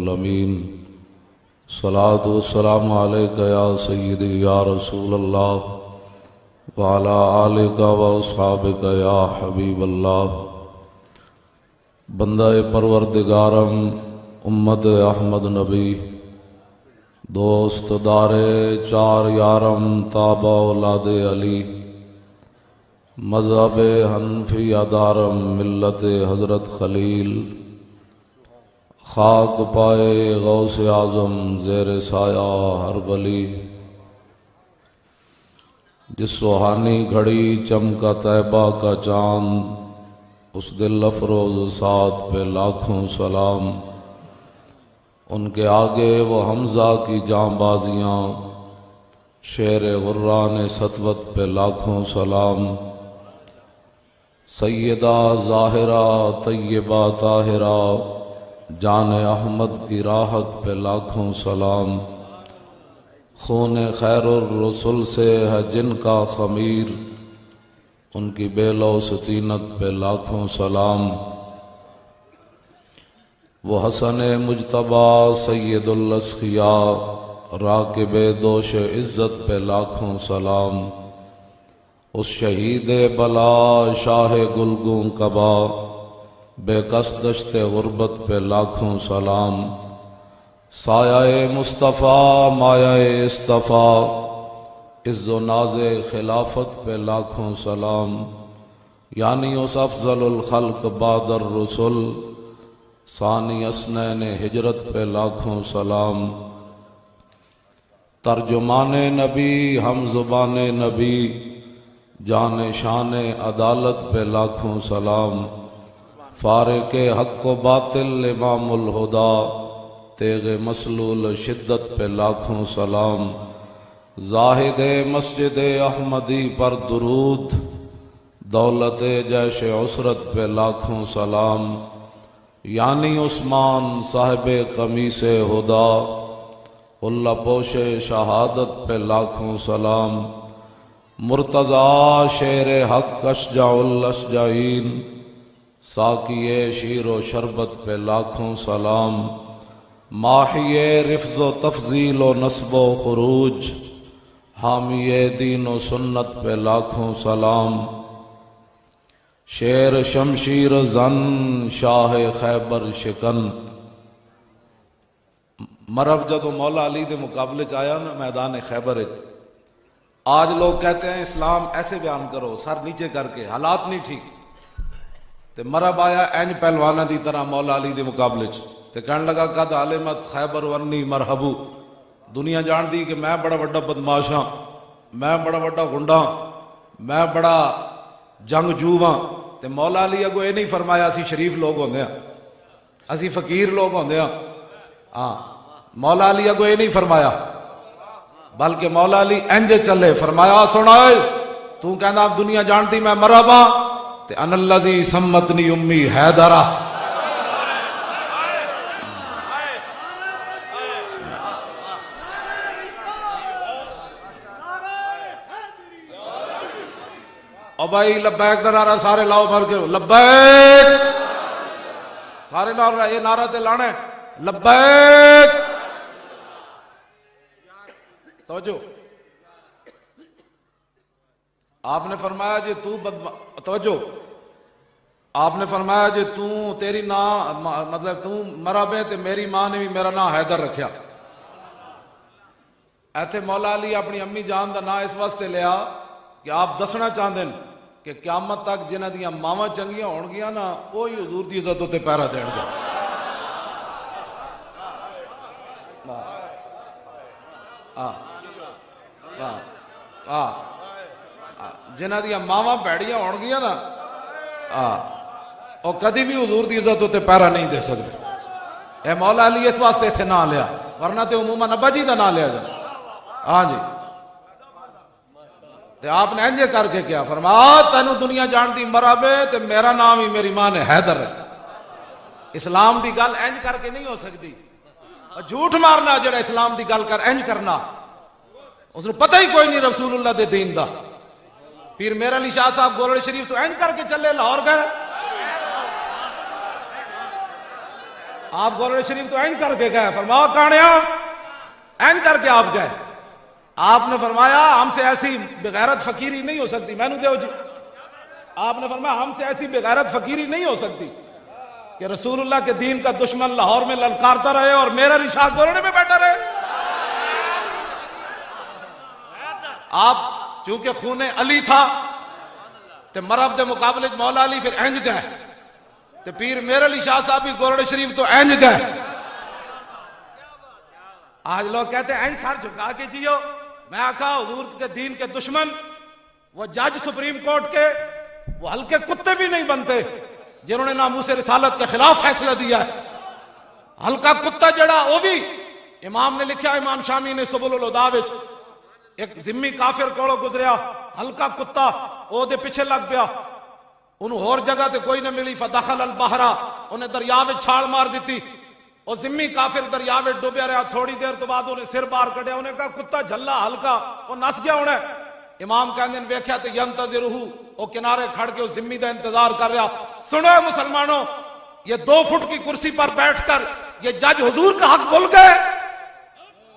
अमीन सलातु वस्सलामु अलैका या सय्यदी या रसूल अल्लाह व अला आलिका व अस्हाबिका या हबीब अल्लाह। बंदा परवरदिगारम उम्मत अहमद नबी दोस्त दारे चार यारम ताबा औलाद अली मज़हब हनफी अदारम मिल्लत हज़रत खलील खाक पाए गौसे आज़म ज़ेर साया हर वली। जिस सुहानी घड़ी चमका तैबा का चांद उस दिल अफरोज साथ पे लाखों सलाम। उनके आगे वो हमज़ा की जांबाजियाँ शेर गुर्रान सतवत पे लाखों सलाम। सैयदा ज़ाहिरा तय्यबा ताहिरा जान अहमद की राहत पे लाखों सलाम। खून खैरुर रसूल से है जिनका खमीर उनकी बेलौस तीनत पे लाखों सलाम। वो हसन मुजतबा सैयदुल अस्किया राकिब दोश इज़्ज़त पे लाखों सलाम। उस शहीद बला शाह गुलगूं कबा बेकस दश्ते गुर्बत पे लाखों सलाम। साया मुस्तफ़ा माया इस्तफ़ा इज़्ज़ो नाज़े खिलाफत पे लाखों सलाम। यानी उस अफ़ज़लुल खल्क़ बादर रसूल सानी असनैन हिजरत पे लाखों सलाम। तर्जुमान नबी हम ज़ुबान नबी जान शान अदालत पे लाखों सलाम। फारिक हक़ व बातिल इमामुल हुदा तेगे मसलूल शिद्दत पे लाखों सलाम। जाहिद मस्जिद अहमदी पर दुरूद दौलत जैश उसरत पे लाखों सलाम। यानी उस्मान साहिब कमीस हुदा उल्ला पोश शहादत पे लाखों सलाम। मुर्तज़ा शेर हक़ अशजाउल अशजाईन साकिए शीरो शरबत पे लाखों सलाम। माहिए रिफ्ज़ो तफ़ज़ील व नस्बो खुरूज हामिए दीन व सुन्नत पे लाखों सलाम। शेर शमशीर जन शाह खैबर शिकन मरब जदों मौला अली के मुकाबले च आया ना मैदान खैबर। आज लोग कहते हैं इस्लाम ऐसे बयान करो सर नीचे करके, हालात नहीं ठीक। ते मरब आया इंज पहलवाना की तरह मौला अली के मुकाबले ते कहने लगा कद आलिमत खैबर वन्नी मरहबू। दुनिया जानती कि मैं बड़ा बड़ा बदमाश हाँ, मैं बड़ा बड़ा गुंडा, मैं बड़ा जंगजू हाँ। ते मौला अली अगो ये नहीं फरमाया असी शरीफ लोग होंगे हाँ, असी फकीर लोग होंगे हाँ। मौला अली अगो ये नहीं फरमाया, बल्कि मौला अली इंज चले फरमाया सुना तू कहना दुनिया जानती मैं मरहब हाँ ते अनल्लज़ी सम्मतनी उम्मी हैदरा। और भाई लब्बैक का नारा सारे लाओ भर के लब्बैक, सारे लाओ ये नारा ते लाना है लब्बैक। तवज्जो आपने फरमाया जे तू तवज्जो आपने फरमाया जे तू तेरी ना मतलब तू मरहबे ते मेरी मां ने भी मेरा नाम हैदर रखा। ऐथे मौला अली अपनी अम्मी जान का ना इस वास्ते लिया कि आप दसना चाहते हैं कि क्यामत तक जिन्हां दियां मावां चंगियां होणगियां ना वो ही हुजूर दी इज्जत उत्ते पैरा देणगे। जिन्हां दियां मावां भैड़ियां होणगियां ना और कभी भी हुजूर दी इज्जत उत्ते पैरा नहीं दे सकते। ए मौला अली इस वास्ते इत्थे ना लिया, वरना ते उमूमन अब्बा जी का ना लिया जाए। हाँ जी, ते आपने इंजे करके क्या फरमाया तेनू दुनिया जानती मरहबे ते मेरा नाम ही मेरी मां ने हैदर रखा। इस्लाम की गल इंज करके नहीं हो सकती। झूठ मारना जेड़ा इस्लाम की गल कर इंज करना उसको पता ही कोई नहीं रसूलुल्लाह दे दीन दा। पीर मेरा अली शाह साहब गोरड़ शरीफ तो इंज करके चले लाहौर गए आप गोरड़ शरीफ तो एंड करके गए, फरमाओ कानिया एंड करके आप गए। आपने फरमाया हमसे ऐसी बेगैरत फकीरी नहीं हो सकती। मैनू दो जी, आपने फरमाया हमसे ऐसी बेगैरत फकीरी नहीं हो सकती कि रसूलुल्लाह के दीन का दुश्मन लाहौर में ललकारता रहे और मेरा रिशाद गोरड़े में बैठा रहे। आप चूंकि खूने अली था तो मरहब के मुकाबले मौला अली फिर इंज गए, तो पीर मेरे अली शाह साहब भी गोरड़ शरीफ तो इंज गए। आज लोग कहते हैं इंज सर झुका के जियो। मैं आखा हुजूर के दीन के दुश्मन वो जज सुप्रीम कोर्ट के वो हल्के कुत्ते भी नहीं बनते जिन्होंने नामूस रिसालत के खिलाफ फैसला दिया है। हल्का कुत्ता जड़ा वो भी इमाम ने लिखा, इमाम शामी ने सुबुल हुदा विच एक जिम्मी काफिर कोलों गुजरिया, हल्का कुत्ता ओदे पिछे लग गया, उन्होंने होर जगह ते कोई न मिली, फदखल अल बहरा उन्हें दरिया में छाल मार दी। और जिम्मी काफिर दरिया में डूबया रहा, थोड़ी देर तो बाद उन्हें सिर बाहर कटिया, उन्हें कहा कुत्ता झल्ला हल्का वो नस गया। उन्हें इमाम कहते वेख्या तो यंतज़िरुहु वो किनारे खड़ के उस जिम्मी का इंतजार कर रहा। सुनो मुसलमानों, ये 2 फुट की कुर्सी पर बैठकर ये जज हुजूर का हक भूल गए।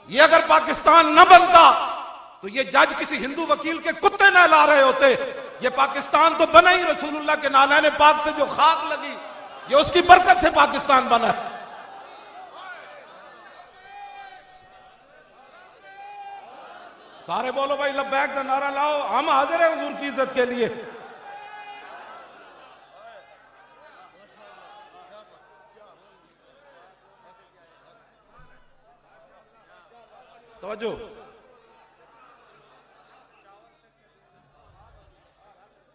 ये अगर पाकिस्तान न बनता तो ये जज किसी हिंदू वकील के कुत्ते न ला रहे होते। ये पाकिस्तान तो बना ही रसूलुल्लाह के नालैने पाक से जो खाक लगी, ये उसकी बरकत से पाकिस्तान बना है। सारे बोलो भाई लब्बैक का नारा लाओ, हम हाजिर हैं हुजूर की इज्जत के लिए। तवज्जो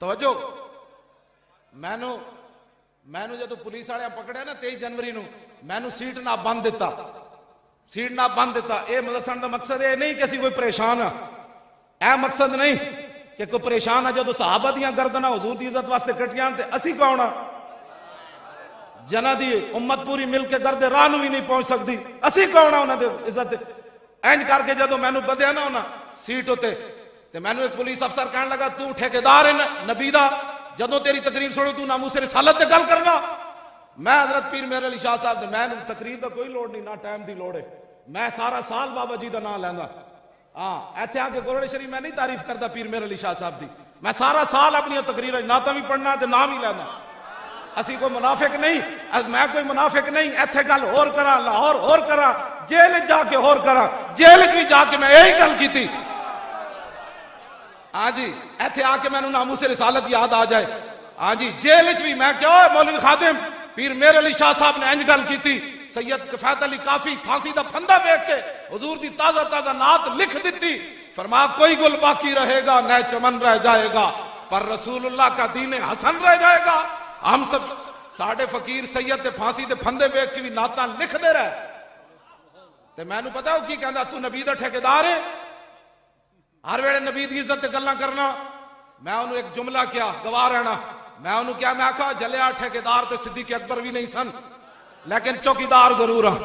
तवज्जो। मैनू जो पुलिस वाले पकड़े ना 23 जनवरी नू, मैनू सीट ना बंद दिता, सीट ना बंद दिता। यह दसन का मकसद यह नहीं कि असी कोई परेशान हाँ, यह मकसद नहीं कि कोई परेशान है। जो सहाबा दियां गर्दना हुजूर की इज्जत वास्ते कटियां ते असी कौन आ, जना दी उम्मत पूरी मिलके गर्दे राह नू भी नहीं पहुंच सकती, असी कौन आ उन्होंने इज्जत। इंज करके जो मैनू बदया ना उन्हें सीट उत्ते, ते मैनू एक पुलिस अफसर कहने लगा तू ठेकेदार है नबी दा, जदों तेरी तकरीर सुनो तू नामूस रिसालत ते गल करना। मैं हजरत पीर मेरे अली शाह साहब ने, मैं तकरीर का कोई लोड़ नहीं, ना टाइम की लोड़ है, मैं सारा साल बाबा जी का नाम लैंदा। हाँ इतने आके गोरड़ शरीफ मैं नहीं तारीफ करता पीर मेरे अली शाह साहब की, मैं सारा साल अपनी तकरीर नाता भी पढ़ना ते नाम ही लैंदा। असी कोई मुनाफिक नहीं, मैं कोई मुनाफिक नहीं। इत्थे गल होर करा, लाहौर होर करा, जेल जाके होर करा, जेल भी जाके मैं यही गल की। हाँ जी, इत्थे आके मैनू नामूस रिसालत याद आ जाए। हाँ जी, जेल भी मैं क्यों मौलवी खादिम पीर मेरे अली शाह साहब ने इंज गल की थी। सैयद किफायत अली काफी फांसी का फंदा वेख के हुजूर की ताजा ताजा नात लिख दी, फरमा कोई गुल बाकी रहेगा न चमन रह जाएगा, पर रसूलुल्लाह का दीन हसन रह जाएगा। हम सब साढ़े फकीर सैयद ते फांसी के फंदे वेख के भी नाता लिखते रहे। ते मैनू पता हो की कहता, तू नबी दा ठेकेदार है, हर वेले नबी की इज्जत गल्लां करना। मैं उन्होंने एक जुमला क्या गवाह रहना, मैं उन्होंने क्या मैं आखा जलिया ठेकेदार तो सिद्दीक अकबर भी नहीं सन, लेकिन चौकीदार जरूर हाँ।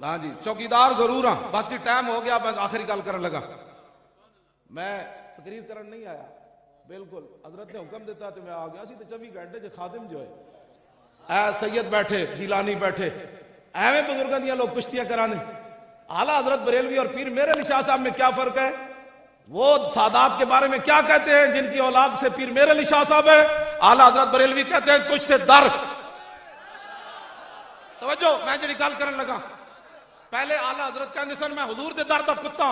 हाँ जी चौकीदार जरूर हाँ। बस जी टाइम हो गया, बस आखिरी गल करने लगा। मैं तकरीर करन नहीं आया, बिल्कुल हजरत ने हुक्म दिता तो मैं आ गया। 24 घंटे जो खादिम जो है सैयद बैठे, गिलानी बैठे, एवं बुजुर्गों दियां लोग कुश्तियां कराने। आला हजरत बरेलवी और पीर मेरे अली शाह साहब में क्या फर्क है? वो सादात के बारे में क्या कहते हैं जिनकी औलाद से पीर मेरे अली शाह साहब है? आला हजरत बरेलवी कहते हैं तुझसे दर। तवज्जो, मैं जी गल करन लगा, पहले आला हजरत कहते सन मैं हुजूर दे दर दा कुत्ता।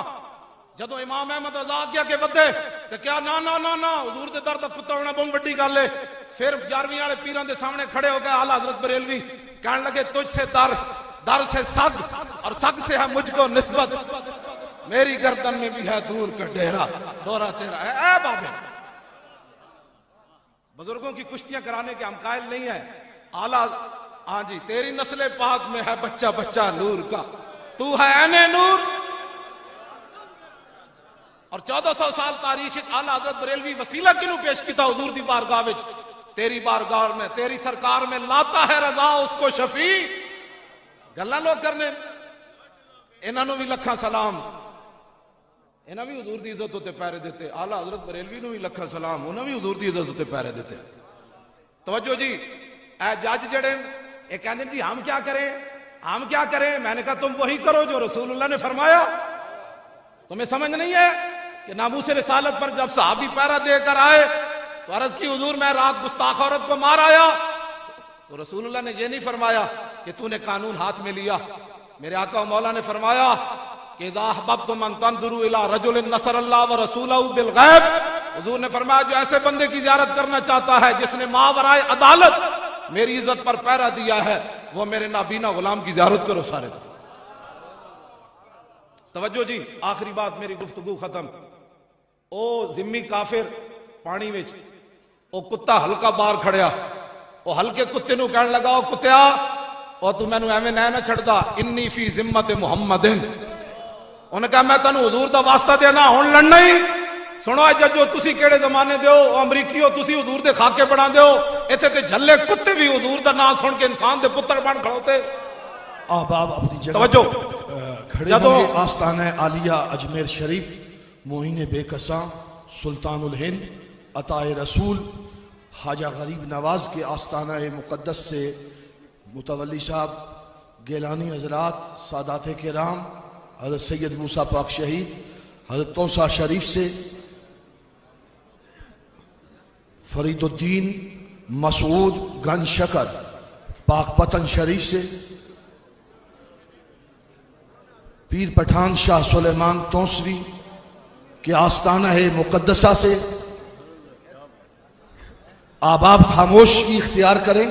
जदों इमाम अहमद रजा आज्ञा के बदे तो क्या ना ना ना ना हुजूर दे दर दा कुत्ता होना बहुत बड़ी गल है। फिर 11वीं वाले पीरां दे सामने खड़े हो गए आला हजरत बरेलवी, कहने लगे तुझसे दर, दर से सग और सग से है मुझको निस्बत, मेरी गर्दन में भी है दूर का डेरा, डोरा तेरा है। ए बाबे, बुजुर्गों की कुश्तियां कराने के हम कायल नहीं है। आला हाँ जी, तेरी नस्ले पाक में है बच्चा बच्चा नूर का, तू है ऐने नूर। और 1400 साल तारीख आला हजरत बरेलवी वसीला किनू पेश किया हुजूर दी बारगाह विच, तेरी बारगाह में तेरी सरकार में लाता है रजा उसको शफी। गल्लां लोग करने, इन्होंने भी लखा सलाम, इन्हें भी हुजूर की इज्जत उत्ते पैरे देते। आला हजरत बरेलवी भी लखा सलाम, उन्हें भी हुजूर की इज्जत उत्ते पैरे देते। तवज्जो जी, ए जज जड़े ये कहते जी हम क्या करें, हम क्या करें। मैंने कहा तुम वही करो जो रसूलुल्लाह ने फरमाया। तुम्हें समझ नहीं है कि नामूस रिसालत पर जब सहाबी पैरा देकर आए तो अर्ज की हुजूर मैं रात गुस्ताख औरत को मार आया, तो रसूलुल्लाह ने ये नहीं फरमाया कि तूने कानून हाथ में लिया। मेरे आका व मौला ने फरमाया कि इज़ा अहबब्तुम अन तंज़ुरू इला रजुलिन नसरल्लाहु व रसूलहु बिल गैब, हुजूर ने फरमाया जो ऐसे बंदे की ज़ियारत करना चाहता है जिसने मावराए अदालत मेरी इज्जत पर पैरा दिया है, वो मेरे नाबीना गुलाम की ज़ियारत करो। सारे तवज्जो जी, आखिरी बात मेरी गुफ्तगू खत्म। ओ जिम्मी काफिर पानी में ओ कुत्ता हल्का बाहर खड़िया, ओ हल्के कुत्ते नू कहने लगा, ओ कुत्तिया ओ तू मैनू एवें ना छड़दा, इन्नी फी जिम्मत मुहम्मदिन। उन्हें कहा मैं तेन हुजूर दा वास्ता देना, हुण लड़ना ही। सुनो जजो, तुसी केड़े जमाने दे हो, अमरीकीओ तुसी हुजूर दे खाके बना दे हो, इत्थे ते झल्ले कुत्ते भी हुजूर दा नाम सुन के इंसान दे पुत्र बन खड़ोते। ahbab अपनी जगह तवज्जो खड़े होंगे। आस्ताना आलिया अजमेर शरीफ, मोहिन बेकसा, सुल्तानुल हिंद, अताए रसूल हाजा गरीब नवाज के आस्ताना मुक़द्दस से मुतवल्ली साहब, गेलानी हजरात, सादात किराम, हज़रत सैयद मूसा पाक शहीद, हज़रत तौसा शरीफ से फरीदुद्दीन मसूद गंज शकर, पाकपतन शरीफ से पीर पठान शाह सुलेमान तौसरी के आस्ताना है मुक़द्दसा से आबाब खामोशी इख्तियार करें।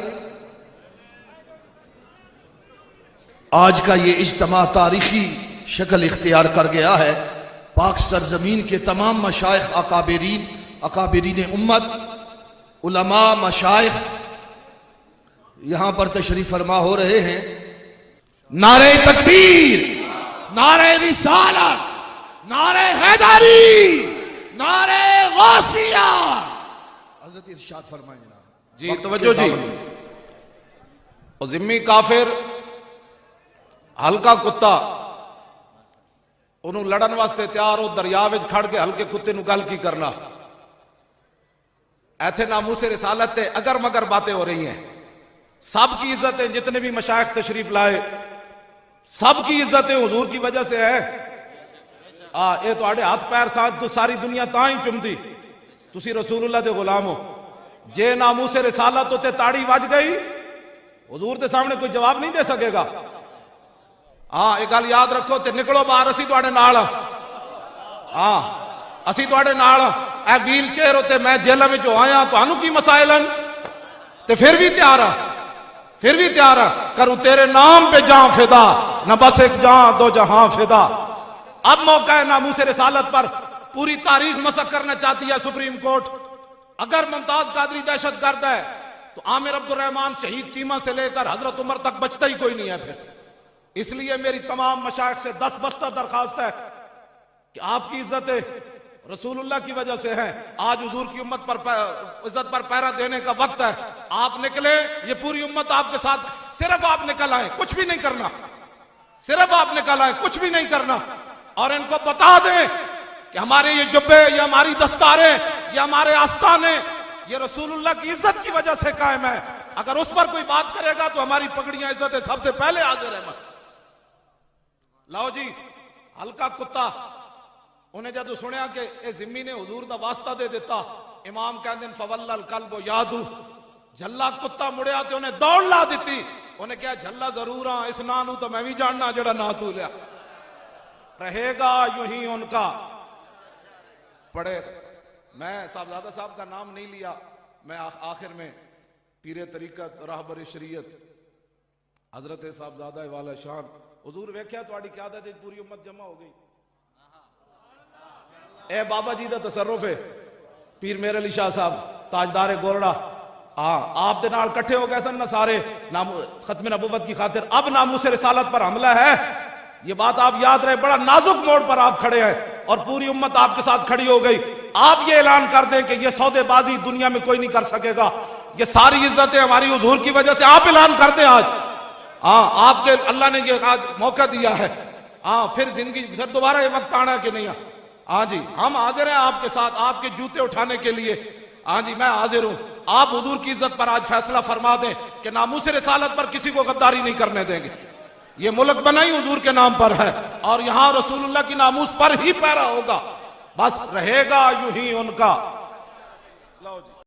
आज का ये इज्तिमा तारीखी शक्ल इख्तियार कर गया है। पाक सरजमीन के तमाम मशाइख, अकाबिरीन उम्मत, उलमा, मशाइख यहां पर तशरीफ फरमा हो रहे हैं। नारे तकबीर, नारे रिसालत, नारे हैदरी, नारे गौसिया। हज़रत इरशाद फरमाएं जनाब। जी तवज्जो जी, और जिम्मी काफिर हल्का कुत्ता उन्होंने लड़न वास्ते तैयार हो, दरिया विच खड़ के हल्के कुत्ते नूं गल की करना। ऐथे नामूस रिसालत ते अगर मगर बातें हो रही हैं। सबकी इज्जतें, जितने भी मशाइख तशरीफ लाए, सबकी इज्जतें हुजूर की वजह से है। ये तो हाथ पैर साथ तो सारी दुनिया ता ही चुमदी, तुसी रसूलुल्लाह दे गुलाम हो। जे नामूस रिसालत उत्ते ताड़ी वज गई, हुजूर के सामने कोई जवाब नहीं दे सकेगा। हाँ, एक गल याद रखो, ते निकलो बाहर, असी तुहाडे नाल। हाँ, असी तुहाडे नाल। ए व्हील चेयर उत्ते मैं जेल में जो आया, तुहानू की मसाइल हैं? ते फिर भी तैयार आ, फिर भी तैयार आ, करूं तेरे नाम पे जां फिदा, न बस एक जां दो जहां फिदा। अब मौका है नामूस रिसालत पर। पूरी तारीख मसक करना चाहती है सुप्रीम कोर्ट। अगर मुमताज कादरी दहशत गर्द है तो आमिर अब्दुर्रहमान शहीद चीमा से लेकर हजरत उमर तक बचता ही कोई नहीं है फिर। इसलिए मेरी तमाम मशाइख से 10 बस्ता दरखास्त है कि आपकी इज्जतें रसूलुल्लाह की वजह से है। आज हुजूर की उम्मत पर इज्जत पर पैरा देने का वक्त है। आप निकले, ये पूरी उम्मत आपके साथ, सिर्फ आप निकल आए, कुछ भी नहीं करना। सिर्फ आप निकल आए, कुछ भी नहीं करना। और इनको बता दें कि हमारे ये जुब्बे, ये हमारी दस्तारें, ये हमारे आस्ताने, ये रसूलुल्लाह की इज्जत की वजह से कायम है। अगर उस पर कोई बात करेगा तो हमारी पगड़ियां इज्जतें सबसे पहले हाजिर है। लाओ जी, हल्का कुत्ता उन्हें जदों सुनिया कि ए जिम्मी ने हुजूर दा वास्ता दे दिता, इमाम कहते हैं फवल्लल कल्ब यादू, झल्ला कुत्ता मुड़िया ते उन्हें दौड़ ला दी। उन्हें कहा झल्ला जरूर हाँ, इस ना नू तो मैं भी जानना जड़ा ना तू लिया। रहेगा यूं ही उनका। पढ़े, मैं साहबजादा साहब का नाम नहीं लिया, मैं आखिर में पीरे तरीकत राहबर शरीयत हजरत साहबजादा वाला शान हुजूर वेख्या तुहाडी क़यादत विच पूरी उम्मत जमा हो गई। ए बाबा जी दा तसर्रुफ है, पीर मेर अली शाह साहब ताजदार गोरड़ा, हाँ आप दे नाल इकट्ठे हो गए सन ना सारे खत्म नबुवत की खातिर। अब नामूस रिसालत पर हमला है, ये बात आप याद रहे। बड़ा नाजुक मोड़ पर आप खड़े हैं और पूरी उम्मत आपके साथ खड़ी हो गई। आप ये ऐलान कर दें कि ये सौदेबाजी दुनिया में कोई नहीं कर सकेगा, ये सारी इज्जतें हमारी हुजूर की वजह से। आप ऐलान कर दें आज, हाँ आपके अल्लाह ने ये आज मौका दिया है। हाँ, फिर जिंदगी फिर दोबारा ये वक्त आना कि नहीं। हाँ जी, हम हाजिर हैं आपके साथ, आपके जूते उठाने के लिए। हाँ जी मैं हाजिर हूं, आप हुजूर की इज्जत पर आज फैसला फरमा दें कि नामूस रिसालत पर किसी को गद्दारी नहीं करने देंगे। ये मुल्क बना ही हुजूर के नाम पर है और यहां रसूलुल्लाह की नामूस पर ही पैरा होगा, बस रहेगा यूं ही उनका। लो जी।